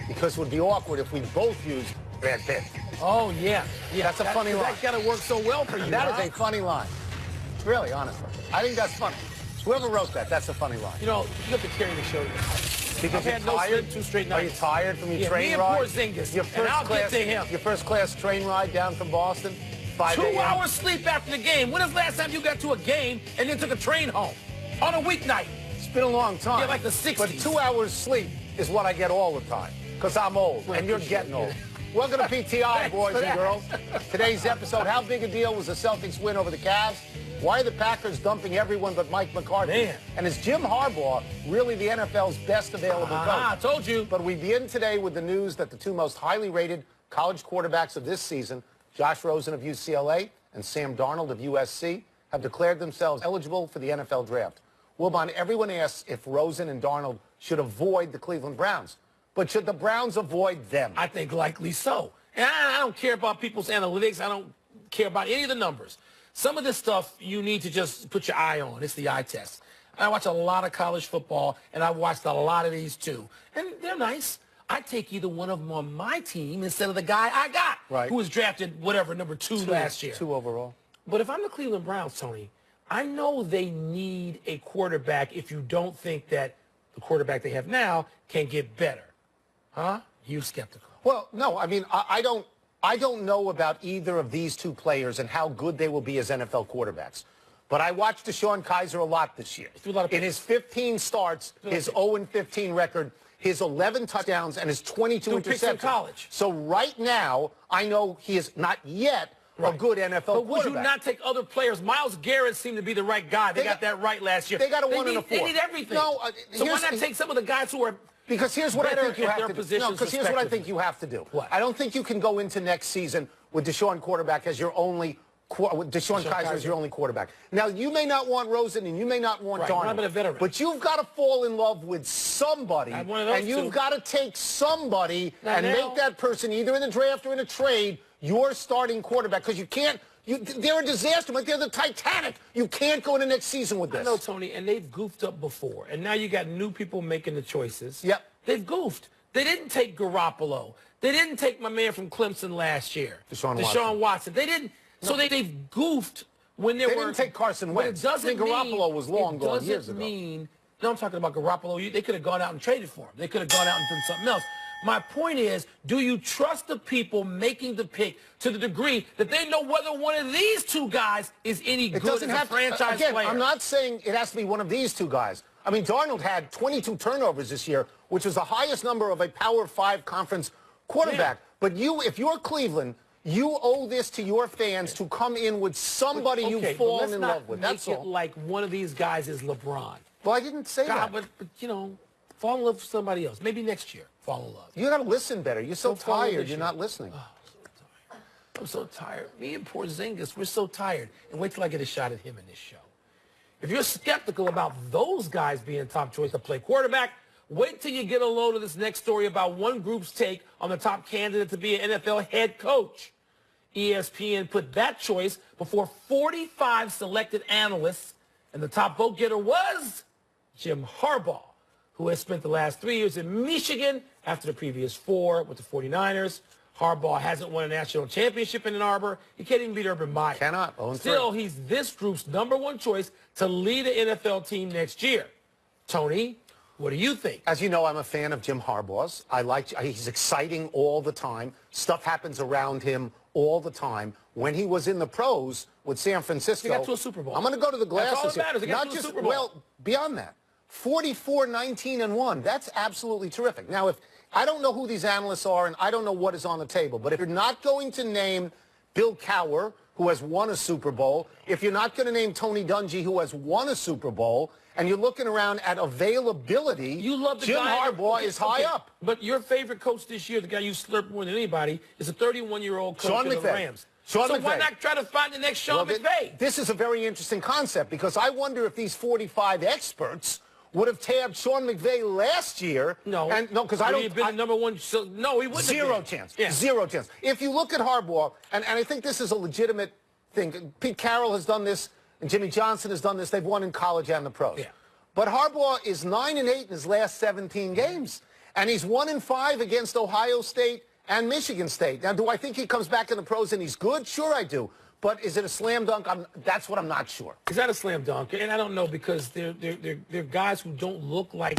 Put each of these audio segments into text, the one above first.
because it would be awkward if we both used Brad Pitt. Oh, yeah. That's a funny line. That gotta work so well for you. That is a funny line. Really, honestly. I think that's funny. Whoever wrote that, that's a funny line. You know, you have to carry the show. Because I've had no sleep 2 straight nights. Are you tired from your train me and ride? Porzingis. Your And I'll get to him. Your first class train ride down from Boston? 5 2 a.m. hours sleep after the game. When is the last time you got to a game and then took a train home? On a weeknight. It's been a long time. Yeah, like the 60s. But 2 hours sleep is what I get all the time. Because I'm old, and you're getting old. Welcome to PTI, boys and girls. Today's episode, how big a deal was the Celtics win over the Cavs? Why are the Packers dumping everyone but Mike McCarthy? Man. And is Jim Harbaugh really the NFL's best available coach? I told you. But we begin today with the news that the 2 most highly rated college quarterbacks of this season, Josh Rosen of UCLA and Sam Darnold of USC, have declared themselves eligible for the NFL draft. Wilbon, everyone asks if Rosen and Darnold should avoid the Cleveland Browns. But should the Browns avoid them? I think likely so. And I don't care about people's analytics. I don't care about any of the numbers. Some of this stuff you need to just put your eye on. It's the eye test. I watch a lot of college football, and I've watched a lot of these too. And they're nice. I take either one of them on my team instead of the guy I got, who was drafted, whatever, number 2 last year. 2 overall. But if I'm the Cleveland Browns, Tony, I know they need a quarterback if you don't think that the quarterback they have now can get better. Huh? You skeptical? Well, no. I mean, I don't know about either of these 2 players and how good they will be as NFL quarterbacks. But I watched DeShone Kizer a lot this year. In his 15 starts, his 0-15 record, his 11 touchdowns, and his 22 interceptions. In college. So right now, I know he is not yet a good NFL but would quarterback. you not take other players? Myles Garrett seemed to be the right guy. They got that right last year. They got a 1 and a 4. They need everything. No, so why not take some of the guys who are Because here's what I think you have to do. No, because here's what I think you have to do. What? I don't think you can go into next season with DeShone quarterback as your only DeShone Kizer as your only quarterback. Now, you may not want Rosen and you may not want Darnold. Not a veteran. But you've got to fall in love with somebody. And you've got to take somebody and make that person either in the draft or in a trade your starting quarterback. Because you can't. They're a disaster, but they're the Titanic. You can't go into next season with this. I know, Tony, and they've goofed up before. And now you got new people making the choices. Yep. They've goofed. They didn't take Garoppolo. They didn't take my man from Clemson last year. Deshaun Watson. They didn't. So they've goofed when they didn't take Carson Wentz. It doesn't mean Garoppolo was long gone years ago. No, I'm talking about Garoppolo. They could have gone out and traded for him. They could have gone out and done something else. My point is, do you trust the people making the pick to the degree that they know whether one of these 2 guys is any good as a franchise player? I'm not saying it has to be one of these 2 guys. I mean, Darnold had 22 turnovers this year, which was the highest number of a Power 5 conference quarterback. Yeah. But if you're Cleveland, you owe this to your fans to come in with somebody you've fallen in love with. That's all. Make it like one of these guys is LeBron. Well, I didn't say that. But, you know, fall in love with somebody else. Maybe next year, fall in love. You got to listen better. You're so tired. You're not listening. Oh, I'm so tired. Me and Porzingis, we're so tired. And wait till I get a shot at him in this show. If you're skeptical about those guys being top choice to play quarterback, wait till you get a load of this next story about one group's take on the top candidate to be an NFL head coach. ESPN put that choice before 45 selected analysts, and the top vote getter was Jim Harbaugh, who has spent the last 3 years in Michigan after the previous 4 with the 49ers. Harbaugh hasn't won a national championship in Ann Arbor. He can't even beat Urban Meyer. Cannot. Still, he's this group's #1 choice to lead an NFL team next year. Tony, what do you think? As you know, I'm a fan of Jim Harbaugh's. He's exciting all the time. Stuff happens around him all the time. When he was in the pros with San Francisco, he got to a Super Bowl. I'm going to go to the glasses. That's all that matters. He got to a Super Bowl. Well, beyond that, 44-19-1. That's absolutely terrific. Now, if I don't know who these analysts are, and I don't know what is on the table, but if you're not going to name Bill Cowher, who has won a Super Bowl, if you're not going to name Tony Dungy, who has won a Super Bowl, and you're looking around at availability, Jim Harbaugh is high up. But your favorite coach this year, the guy you slurp more than anybody, is a 31-year-old coach of the Rams. So why not try to find the next Sean McVay? This is a very interesting concept, because I wonder if these 45 experts would have tabbed Sean McVay last year. No, because I don't. He'd been the #1. So, no, he wouldn't. Zero chance. Yeah. Zero chance. If you look at Harbaugh, and I think this is a legitimate thing. Pete Carroll has done this, and Jimmy Johnson has done this. They've won in college and the pros. Yeah. But Harbaugh is 9-8 in his last 17 games. And he's 1-5 against Ohio State and Michigan State. Now, do I think he comes back in the pros and he's good? Sure I do. But is it a slam dunk? That's what I'm not sure. Is that a slam dunk? And I don't know, because they're guys who don't look like.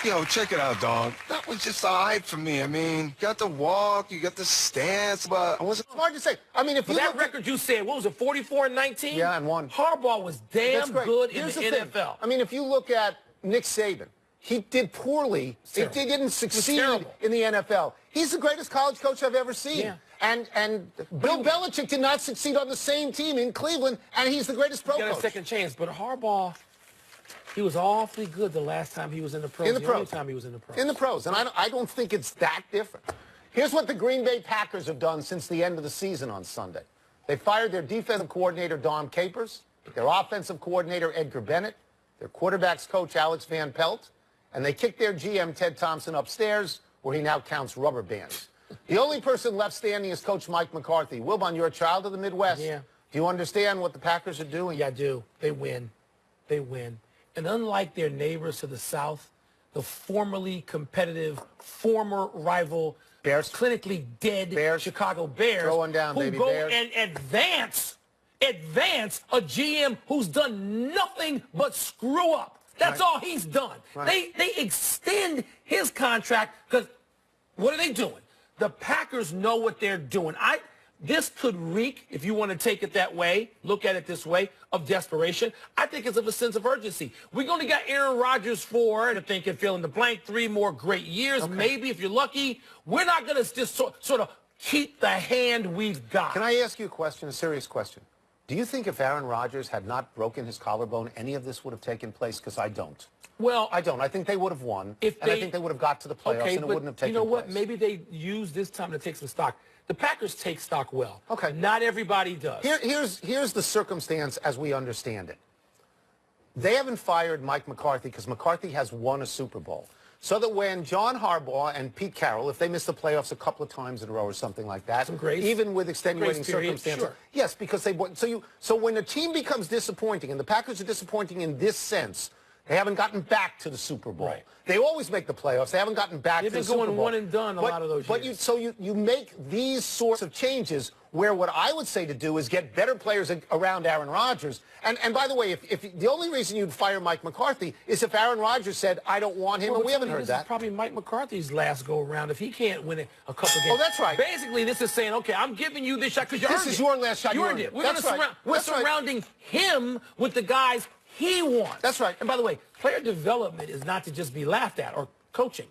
Yo, check it out, dog. That was just all right for me. I mean, you got the walk, you got the stance, but It's hard to say. I mean, if you that look record you said, what was it, 44-19? Yeah, and one. Harbaugh was damn good in the NFL. Thing. I mean, if you look at Nick Saban, he did poorly. He didn't succeed in the NFL. He's the greatest college coach I've ever seen. Yeah. And Bill Belichick did not succeed on the same team in Cleveland, and he's the greatest pro coach. Got a second chance, but Harbaugh, he was awfully good the last time he was in the pros. The only time he was in the pros. In the pros, and I don't think it's that different. Here's what the Green Bay Packers have done since the end of the season on Sunday. They fired their defensive coordinator, Dom Capers, their offensive coordinator, Edgar Bennett, their quarterbacks coach, Alex Van Pelt, and they kicked their GM, Ted Thompson, upstairs, where he now counts rubber bands. The only person left standing is Coach Mike McCarthy. Wilbon, you're a child of the Midwest. Yeah. Do you understand what the Packers are doing? Yeah, I do. They win. They win. And unlike their neighbors to the south, the formerly competitive, former rival, Bears, clinically dead Chicago Bears, throw one down, who baby go Bears. and advance a GM who's done nothing but screw up. That's all he's done. Right. They extend his contract because what are they doing? The Packers know what they're doing. This could reek, if you want to take it that way, look at it this way, of desperation. I think it's of a sense of urgency. We're going to get Aaron Rodgers for, I think, and fill in the blank, 3 more great years, maybe, if you're lucky. We're not going to just sort of keep the hand we've got. Can I ask you a question, a serious question? Do you think if Aaron Rodgers had not broken his collarbone, any of this would have taken place? Because I don't. Well, I don't. I think they would have won, and I think they would have got to the playoffs, and it wouldn't have taken place. You know what? Maybe they use this time to take some stock. The Packers take stock well. Okay. Not everybody does. Here's the circumstance as we understand it. They haven't fired Mike McCarthy because McCarthy has won a Super Bowl. So that when John Harbaugh and Pete Carroll, if they miss the playoffs a couple of times in a row or something like that, even with extenuating circumstances, yes, because they so when a team becomes disappointing, and the Packers are disappointing in this sense, they haven't gotten back to the Super Bowl. Right. They always make the playoffs. They haven't gotten back to the Super Bowl. They've been going one and done a lot of those years. So you make these sorts of changes where what I would say to do is get better players around Aaron Rodgers. And by the way, if the only reason you'd fire Mike McCarthy is if Aaron Rodgers said, I don't want him, and we haven't heard that. This is probably Mike McCarthy's last go-around if he can't win a couple games. Oh, that's right. Basically, this is saying, okay, I'm giving you this shot because you earned it. This is your last shot. You earned it. We're surrounding him with the guys he wants. That's right. And by the way, player development is not to just be laughed at, or coaching.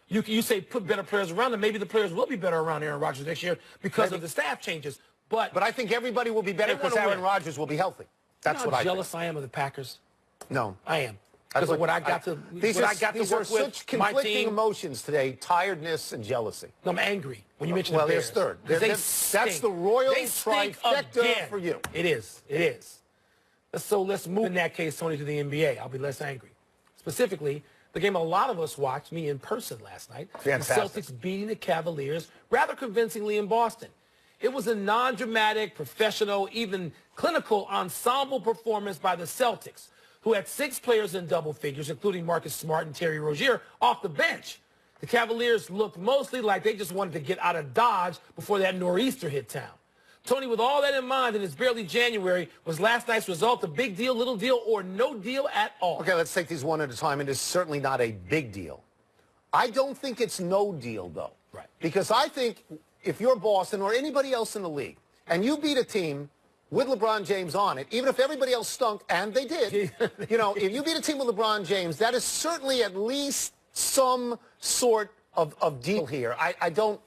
You say put better players around them. Maybe the players will be better around Aaron Rodgers next year because of the staff changes. But I think everybody will be better because Aaron Rodgers will be healthy. That's what I think. How jealous I am of the Packers? No. I am. Because of what I got to these are such conflicting emotions today, tiredness and jealousy. No, I'm angry when you mention the Bears. Bears. Well, there's third. That's the royal trifecta for you. It is. It is. So let's move in that case, Tony, to the NBA. I'll be less angry. Specifically, the game a lot of us watched, me in person last night. Fantastic. The Celtics beating the Cavaliers rather convincingly in Boston. It was a non-dramatic, professional, even clinical ensemble performance by the Celtics, who had 6 players in double figures, including Marcus Smart and Terry Rozier, off the bench. The Cavaliers looked mostly like they just wanted to get out of Dodge before that nor'easter hit town. Tony, with all that in mind, and it's barely January, was last night's result a big deal, little deal, or no deal at all? Okay, let's take these one at a time. It is certainly not a big deal. I don't think it's no deal, though. Right. Because I think if you're Boston or anybody else in the league, and you beat a team with LeBron James on it, even if everybody else stunk, and they did, if you beat a team with LeBron James, that is certainly at least some sort of deal here. I don't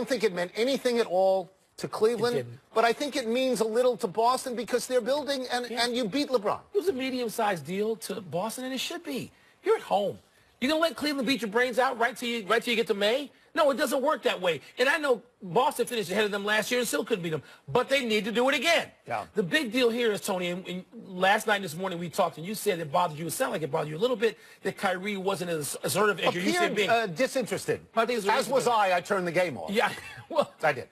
think it meant anything at all to Cleveland, but I think it means a little to Boston because they're building, and you beat LeBron. It was a medium-sized deal to Boston, and it should be. You're at home. You gonna let Cleveland beat your brains out right till you get to May? No, it doesn't work that way. And I know Boston finished ahead of them last year and still couldn't beat them, but they need to do it again. Yeah. The big deal here is, Tony, and last night and this morning we talked, and you said it bothered you. It sounded like it bothered you a little bit that Kyrie wasn't as assertive as you said being. Disinterested. I think as was I turned the game off. Yeah, well, I did.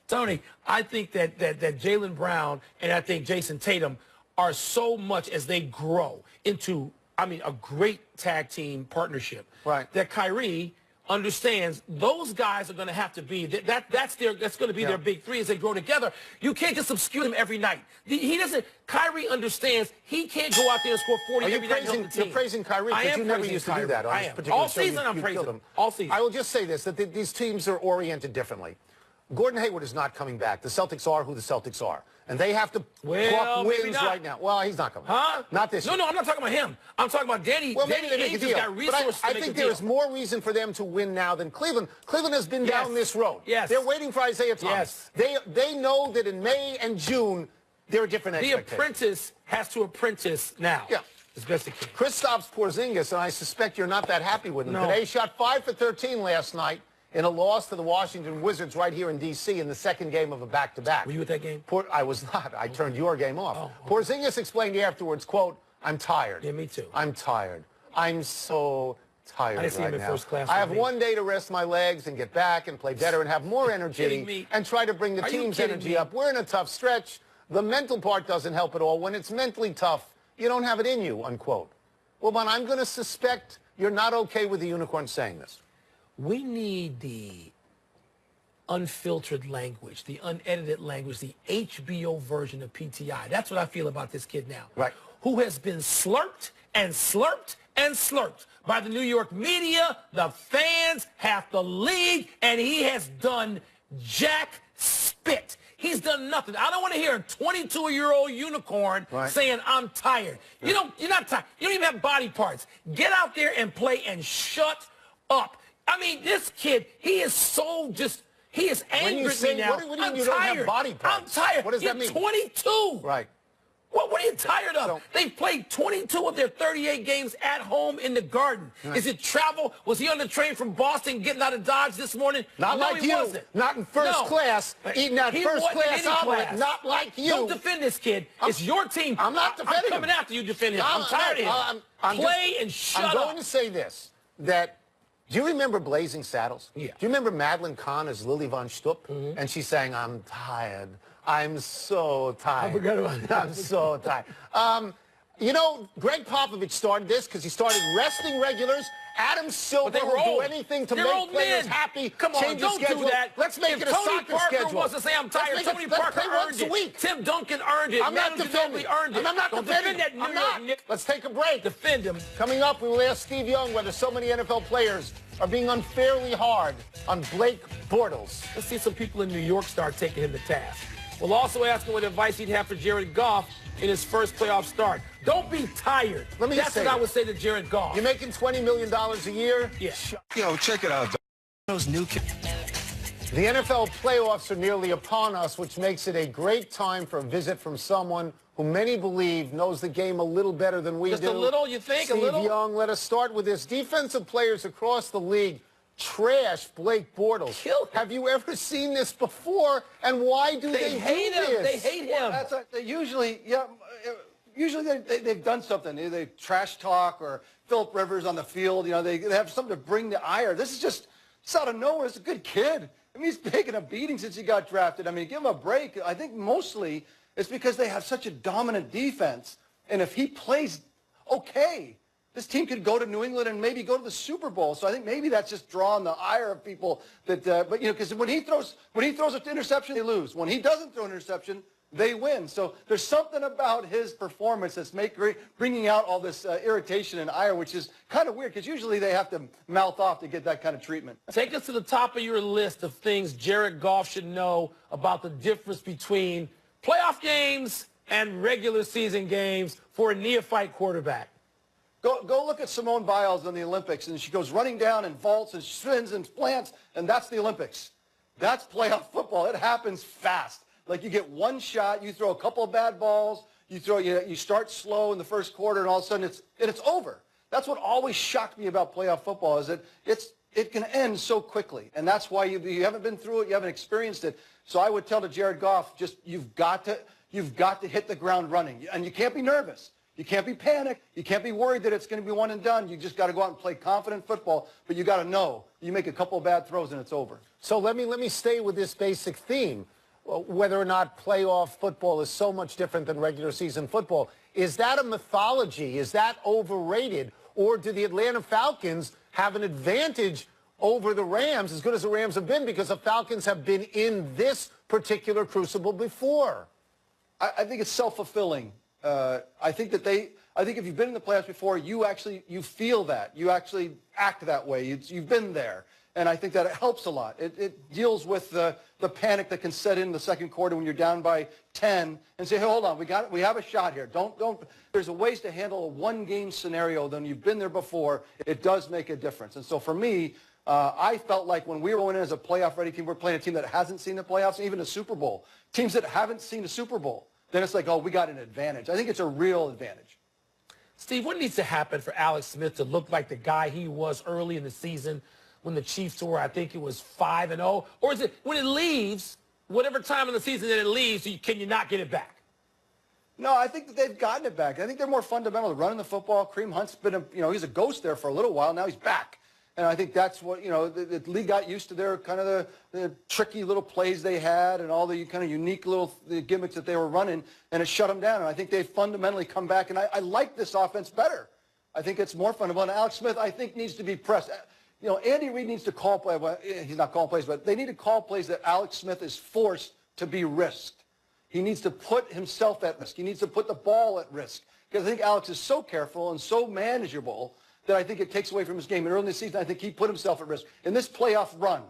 Tony, I think that Jaylen Brown and I think Jason Tatum are so much as they grow into, a great tag team partnership. Right. That Kyrie understands those guys are going to have to be that's going to be their big three as they grow together. You can't just obscure them every night. Kyrie understands he can't go out there and score 40 every night. You're praising Kyrie because you never used to do that on this particular all show. Season I'm praising him. All season. I will just say this, that these teams are oriented differently. Gordon Hayward is not coming back. The Celtics are who the Celtics are. And they have to pluck wins right now. Well, he's not coming. Huh? Not this year. No, I'm not talking about him. I'm talking about Danny. Well, Danny Ainge has got resources to make a deal. I think there is more reason for them to win now than Cleveland. Cleveland has been down this road. Yes. They're waiting for Isaiah Thomas. Yes. They know that in May and June, there are different expectations. The apprentice has to apprentice now. Yeah. As best it can. Kristaps Porzingis, and I suspect you're not that happy with him. No. Today, shot 5 for 13 last night in a loss to the Washington Wizards right here in D.C. in the second game of a back-to-back. Were you at that game? I was not. I turned your game off. Oh, okay. Porzingis explained afterwards, quote, "I'm tired. Yeah, me too. I'm tired. I'm so tired I didn't see him right in now. first class I with have me. one day to rest my legs and get back and play better and have more energy and try to bring the Are you team's kidding energy me? up. We're in a tough stretch. The mental part doesn't help at all. When it's mentally tough, you don't have it in you," unquote. Well, man, I'm going to suspect you're not okay with the Unicorn saying this. We need the unfiltered language, the unedited language, the HBO version of PTI. That's what I feel about this kid now. Right. Who has been slurped and slurped and slurped by the New York media, the fans, half the league, and he has done jack spit. He's done nothing. I don't want to hear a 22-year-old unicorn saying, "I'm tired." You're not tired. You don't even have body parts. Get out there and play and shut up. This kid, he is so just... He is angry at me now. What do you mean you don't have body parts? I'm tired. What does that mean? You're 22. Right. What are you tired of? They've played 22 of their 38 games at home in the Garden. Right. Is it travel? Was he on the train from Boston getting out of Dodge this morning? Not no, like he you. Wasn't. Not in first class. Eating that first class omelet. Not like you. Don't defend this kid. It's your team. I'm not defending I'm coming him. after you defend him. I'm tired of him. Play and shut up. I'm going to say this, that... Do you remember Blazing Saddles? Yeah. Do you remember Madeline Kahn as Lily von Stupp? Mm-hmm. And she's saying, "I'm tired. I'm so tired. I forgot about that. I'm so tired." Greg Popovich started this because he started resting regulars. Adam Silver will do anything to make players happy. Come on, don't do that. Let's make it a soccer schedule. Tony Parker wants to say, "I'm tired." Tony Parker earned it. Tim Duncan earned it. I'm not defending. Earned it. I'm not defending that. I'm not. Let's take a break. Defend him. Coming up, we will ask Steve Young whether so many NFL players are being unfairly hard on Blake Bortles. Let's see some people in New York start taking him to task. We'll also ask him what advice he'd have for Jared Goff in his first playoff start. Don't be tired. That's what I would say to Jared Goff. You're making $20 million a year? Yeah. Yo, check it out, dog. Those new kids. The NFL playoffs are nearly upon us, which makes it a great time for a visit from someone who many believe knows the game a little better than we do. Just a little, you think? Steve a little? Young, let us start with this. Defensive players across the league trash Blake Bortles. Kill him. Have you ever seen this before? And why do they hate do him? this? They hate him. Usually they've done something. They trash talk or Phillip Rivers on the field. They have something to bring the ire. This is just, it's out of nowhere. It's a good kid. He's taken a beating since he got drafted. Give him a break. I think mostly it's because they have such a dominant defense. And if he plays okay, this team could go to New England and maybe go to the Super Bowl. So I think maybe that's just drawing the ire of people. Because when he throws an interception, they lose. When he doesn't throw an interception, they win. So there's something about his performance that's bringing out all this irritation and ire, which is kind of weird because usually they have to mouth off to get that kind of treatment. Take us to the top of your list of things Jared Goff should know about the difference between playoff games and regular season games for a neophyte quarterback. Go look at Simone Biles in the Olympics, and she goes running down and vaults and spins and plants, and that's the Olympics. That's playoff football. It happens fast. Like you get one shot, you throw a couple of bad balls, you start slow in the first quarter, and all of a sudden it's over. That's what always shocked me about playoff football is that it can end so quickly. And that's why you haven't been through it. You haven't experienced it. So I would tell to Jared Goff, just you've got to hit the ground running. And you can't be nervous. You can't be panicked. You can't be worried that it's going to be one and done. You just got to go out and play confident football. But you got to know you make a couple of bad throws and it's over. So let me stay with this basic theme. Whether or not playoff football is so much different than regular season football. Is that a mythology? Is that overrated? Or do the Atlanta Falcons have an advantage over the Rams, as good as the Rams have been, because the Falcons have been in this particular crucible before? I think it's self-fulfilling. I think if you've been in the playoffs before, you feel that. You actually act that way. You've been there. And I think that it helps a lot. It deals with the panic that can set in the second quarter when you're down by 10 and say, hey, hold on, we have a shot here. Don't. There's ways to handle a one-game scenario than you've been there before. It does make a difference. And so for me, I felt like when we were going in as a playoff-ready team, we're playing a team that hasn't seen the playoffs, even a Super Bowl. Teams that haven't seen a Super Bowl. Then it's like, oh, we got an advantage. I think it's a real advantage. Steve, what needs to happen for Alex Smith to look like the guy he was early in the season when the Chiefs were, I think it was 5-0? Or is it when it leaves, whatever time in the season that it leaves, can you not get it back? No, I think that they've gotten it back. I think they're more fundamental to running the football. Kareem Hunt's been, he's a ghost there for a little while. Now he's back. And I think that's what, the league got used to their kind of the tricky little plays they had and all the kind of unique little gimmicks that they were running, and it shut them down. And I think they've fundamentally come back, and I like this offense better. I think it's more fundamental. And Alex Smith, I think, needs to be pressed. Andy Reid needs to call plays. Well, he's not calling plays, but they need to call plays that Alex Smith is forced to be risked. He needs to put himself at risk. He needs to put the ball at risk. Because I think Alex is so careful and so manageable that I think it takes away from his game. And early in the season, I think he put himself at risk. In this playoff run,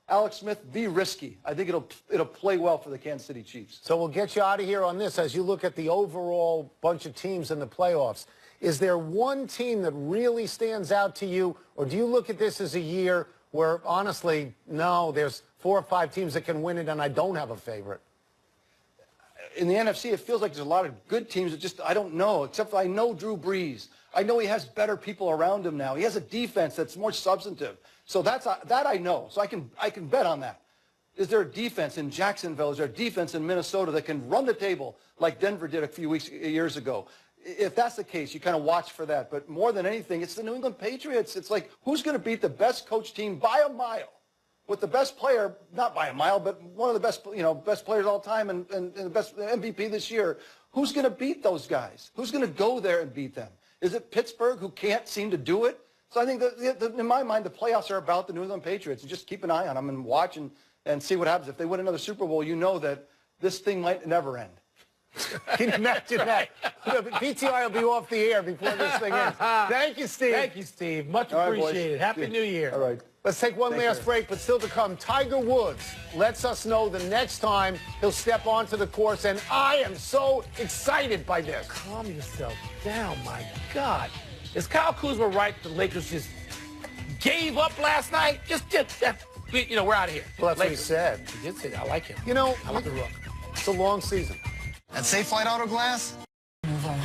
Alex Smith, be risky. I think it'll play well for the Kansas City Chiefs. So we'll get you out of here on this. As you look at the overall bunch of teams in the playoffs, is there one team that really stands out to you, or do you look at this as a year where, honestly, no, there's 4 or 5 teams that can win it, and I don't have a favorite? In the NFC, it feels like there's a lot of good teams that just, I don't know, except for I know Drew Brees. I know he has better people around him now. He has a defense that's more substantive. So that I know. So I can bet on that. Is there a defense in Jacksonville? Is there a defense in Minnesota that can run the table like Denver did a few years ago? If that's the case, you kind of watch for that. But more than anything, it's the New England Patriots. It's like, who's going to beat the best coach team by a mile? With the best player, not by a mile, but one of the best, best players all time and the best MVP this year. Who's going to beat those guys? Who's going to go there and beat them? Is it Pittsburgh, who can't seem to do it? So I think that in my mind, the playoffs are about the New England Patriots. And just keep an eye on them and watch and see what happens. If they win another Super Bowl, you know that this thing might never end. Can you imagine that? PTI will be off the air before this thing ends. Thank you, Steve. Thank you, Steve. Much appreciated. Happy New Year. All right. Let's take one last break, but still to come, Tiger Woods lets us know the next time he'll step onto the course, and I am so excited by this. Calm yourself down, my God. Is Kyle Kuzma right? The Lakers just gave up last night? We're out of here. Well, that's what he said. He did say that. I like him. I like the Rook. It's a long season. At Safe Flight Auto Glass? Move on.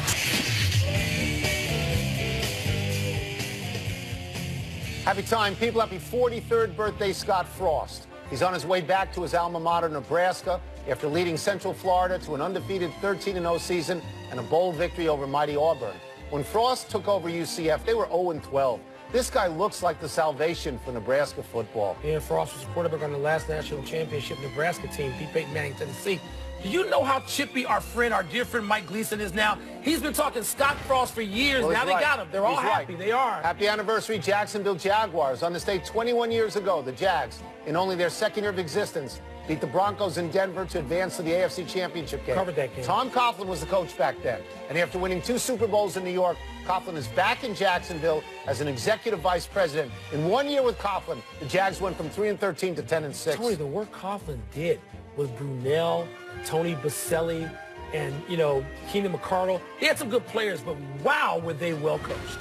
Happy time, people. Happy 43rd birthday, Scott Frost. He's on his way back to his alma mater, Nebraska, after leading Central Florida to an undefeated 13-0 season and a bold victory over mighty Auburn. When Frost took over UCF, they were 0-12. This guy looks like the salvation for Nebraska football. Yeah, Frost was quarterback on the last national championship Nebraska team, beat Peyton Manning, Tennessee. Do you know how chippy our dear friend Mike Gleason is now? He's been talking Scott Frost for years. Well, now they got him. They're all happy. They are. Happy anniversary, Jacksonville Jaguars. On this day 21 years ago, the Jags, in only their second year of existence, beat the Broncos in Denver to advance to the AFC Championship game. Covered that game. Tom Coughlin was the coach back then. And after winning 2 Super Bowls in New York, Coughlin is back in Jacksonville as an executive vice president. In 1 year with Coughlin, the Jags went from 3-13 to 10-6. Tony, the work Coughlin did with Brunell, Tony Baselli, and, Keenan McCardle. He had some good players, but wow, were they well coached.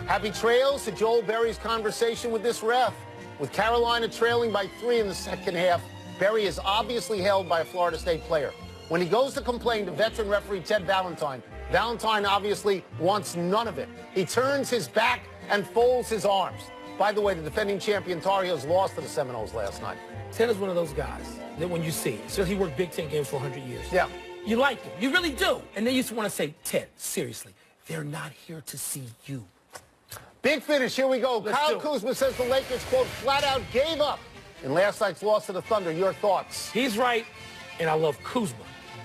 Happy trails to Joel Berry's conversation with this ref. With Carolina trailing by 3 in the second half, Berry is obviously held by a Florida State player. When he goes to complain to veteran referee Ted Valentine, Valentine obviously wants none of it. He turns his back and folds his arms. By the way, the defending champion Tar Heels lost to the Seminoles last night. Ted is one of those guys that when you see, so he worked Big Ten games for 100 years. Yeah. You like him. You really do. And then you just want to say, Ted, seriously, they're not here to see you. Big finish. Here we go. Let's Kyle Kuzma says the Lakers, quote, flat out gave up in last night's loss to the Thunder. Your thoughts? He's right, and I love Kuzma.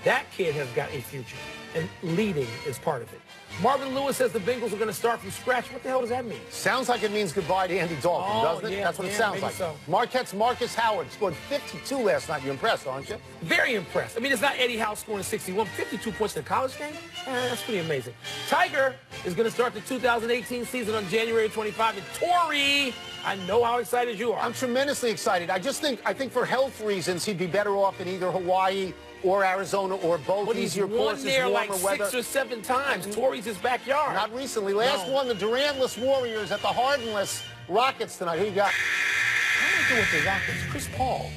That kid has got a future, and leading is part of it. Marvin Lewis says the Bengals are going to start from scratch. What the hell does that mean? Sounds like it means goodbye to Andy Dalton, doesn't it? Yeah, That's what it sounds like. So. Marquette's Marcus Howard scored 52 last night. You're impressed, aren't you? Very impressed. I mean, it's not Eddie Howe scoring 61, 52 points in a college game. That's pretty amazing. Tiger is going to start the 2018 season on January 25. And Torrey, I know how excited you are. I'm tremendously excited. I think for health reasons, he'd be better off in either Hawaii or Arizona or both. But he's easier won courses, there warmer like weather. 6 or 7 times. Torrey's his backyard. Not recently. Last one, the Durantless Warriors at the Hardenless Rockets tonight. Who you got? I might go with the Rockets. Chris Paul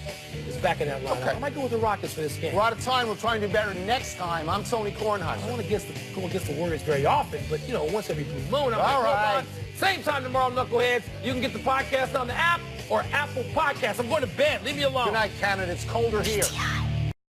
is back in that lineup. Okay. I might go with the Rockets for this game. We're out of time. We'll try and do better next time. I'm Tony Kornheiser. I don't want to go against the Warriors very often, but, you know, once every blue moon. I'm All like, right. hold on. Same time tomorrow, Knuckleheads. You can get the podcast on the app or Apple Podcasts. I'm going to bed. Leave me alone. Good night, Canada. It's colder here.